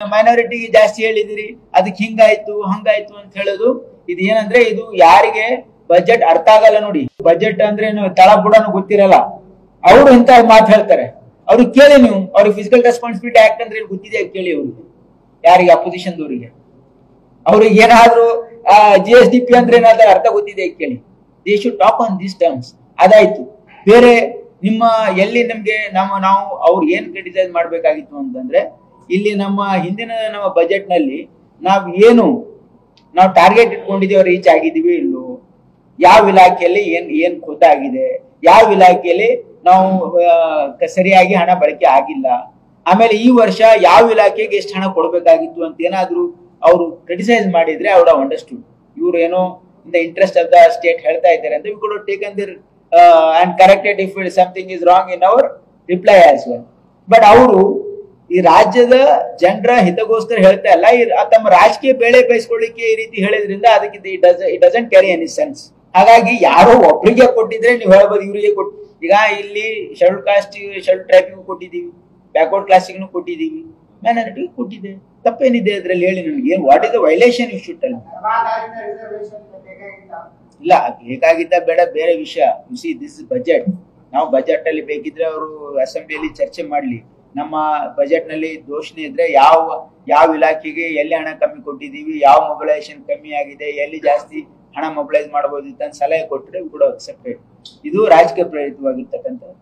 ಮೈನಾರಿಟಿಗೆ ಜಾಸ್ತಿ ಹೇಳಿದಿರಿ, ಅದಕ್ಕೆ ಹಿಂಗಾಯ್ತು ಹಂಗಾಯ್ತು ಅಂತ ಹೇಳೋದು ಇದು ಏನಂದ್ರೆ ಇದು ಯಾರಿಗೆ ಬಜೆಟ್ ಅರ್ಥ ಆಗಲ್ಲ ನೋಡಿ. ಬಜೆಟ್ ಅಂದ್ರೆ ತಳ ಬುಡನು ಗೊತ್ತಿರಲ್ಲ, ಅವರು ಇಂತ ಮಾತು ಹೇಳ್ತಾರೆ. ಅವ್ರಿಗೆ ಕೇಳಿ ನೀವು, ಅವ್ರಿಗೆ ಫಿಸಿಕಲ್ ರೆಸ್ಪಾನ್ಸಿಬಿಲಿಟಿ ಆಕ್ಟ್ ಅಂದ್ರೆ ಗೊತ್ತಿದೆ ಕೇಳಿ ಅವ್ರಿಗೆ, ಯಾರಿಗೆ ಅಪೋಸಿಷನ್ ದವರಿಗೆ. ಅವ್ರಿಗೆ ಏನಾದ್ರು GSDP ಅಂದ್ರೆ ಏನಾದ್ರೂ ಅರ್ಥ ಗೊತ್ತಿದೆ ಕೇಳಿ. They should talk on these terms. ಅದಾಯ್ತು. ಬೇರೆ ನಿಮ್ಮ ಎಲ್ಲಿ ನಮ್ಗೆ ನಾವು ಅವ್ರು ಏನ್ ಕ್ರಿಟಿಸೈಸ್ ಮಾಡ್ಬೇಕಾಗಿತ್ತು ಅಂತಂದ್ರೆ, ಇಲ್ಲಿ ನಮ್ಮ ಹಿಂದಿನ ನಮ್ಮ ಬಜೆಟ್ ನಲ್ಲಿ ನಾವು ಟಾರ್ಗೆಟ್ ಇಟ್ಕೊಂಡಿದೀವಿ, ರೀಚ್ ಆಗಿದೀವಿ ಇಲ್ಲೋ, ಯಾವ ಇಲಾಖೆಯಲ್ಲಿ ಏನ್ ಖುದ್ದಾಗಿದೆ, ಯಾವ ಇಲಾಖೆಯಲ್ಲಿ ನಾವು ಸರಿಯಾಗಿ ಹಣ ಬಳಕೆ ಆಗಿಲ್ಲ, ಆಮೇಲೆ ಈ ವರ್ಷ ಯಾವ ಇಲಾಖೆಗೆ ಎಷ್ಟು ಹಣ ಕೊಡ್ಬೇಕಾಗಿತ್ತು ಅಂತ ಏನಾದ್ರು ಅವರು ಕ್ರಿಟಿಸೈಸ್ ಮಾಡಿದ್ರೆ ಐ ವುಡ್ ಹ್ಯಾವ್ ಅಂಡರ್ಸ್ಟುಡ್. ಇವ್ರು ಏನೋ in the interest of the state ಹೇಳ್ತಾ ಇದ್ದಾರೆ ಅಂತ we could have taken there and corrected if something is wrong in our reply as well. But ಅವರು ಈ ರಾಜ್ಯದ ಜನರ ಹಿತಗೋಸ್ಕರ ಹೇಳ್ತಾ ಇಲ್ಲ, ತಮ್ಮ ರಾಜಕೀಯ ಬೇಳೆ ಬಯಸ್ಕೊಳ್ಳಿಕ್ಕೆ ಈ ರೀತಿ ಹೇಳಿದ್ರಿಂದ ಅದಕ್ಕೆ it doesn't carry any sense. ಹಾಗಾಗಿ ಯಾರೋ ಒಬ್ರಿಗೆ ಕೊಟ್ಟಿದ್ರೆ ನೀವು ಹೇಳ್ಬೋದು ಇವರಿಗೆ ಕೊಟ್ಟು. ಈಗ ಇಲ್ಲಿ ಶೆಡ್ಯೂಲ್ ಕಾಸ್ಟ್ ಶೆಡ್ಯೂಲ್ ಟ್ರೈಬಿಗೂ ಕೊಟ್ಟಿದ್ದೀವಿ, ಬ್ಯಾಕ್ವರ್ಡ್ ಕ್ಲಾಸಿಗೂ ಕೊಟ್ಟಿದ್ದೀವಿ, ಮೈನಾರಿಟಿಗೂ ಕೊಟ್ಟಿದೆ. ತಪ್ಪೇನಿದೆ ಅದ್ರಲ್ಲಿ ಹೇಳಿ ನನಗೆ. ಏನ್ what is the violation you should tell. ಇಲ್ಲ ಬೇಕಾಗಿದ್ದ ಬೇಡ ಬೇರೆ ವಿಷಯ. You see this is budget. ನಾವು ಬಜೆಟ್ ಅಲ್ಲಿ ಬೇಕಿದ್ರೆ ಅವರು ಅಸೆಂಬ್ಲಿಯಲ್ಲಿ ಚರ್ಚೆ ಮಾಡ್ಲಿ. ನಮ್ಮ ಬಜೆಟ್ ನಲ್ಲಿ ದೋಷಣೆ ಇದ್ರೆ ಯಾವ ಇಲಾಖೆಗೆ ಎಲ್ಲಿ ಹಣ ಕಮ್ಮಿ ಕೊಟ್ಟಿದೀವಿ, ಯಾವ ಮೊಬಿಲೈಸೇಷನ್ ಕಮ್ಮಿ ಆಗಿದೆ, ಎಲ್ಲಿ ಜಾಸ್ತಿ ಹಣ ಮೊಬಿಲೈಸ್ ಮಾಡಬಹುದು ಅಂತ ಸಲಹೆ ಕೊಟ್ಟರೆ ಕೂಡ ಅಕ್ಸೆಪ್ಟೆಡ್. ಇದು ರಾಜಕೀಯ ಪ್ರೇರಿತವಾಗಿರ್ತಕ್ಕಂಥದ್ದು.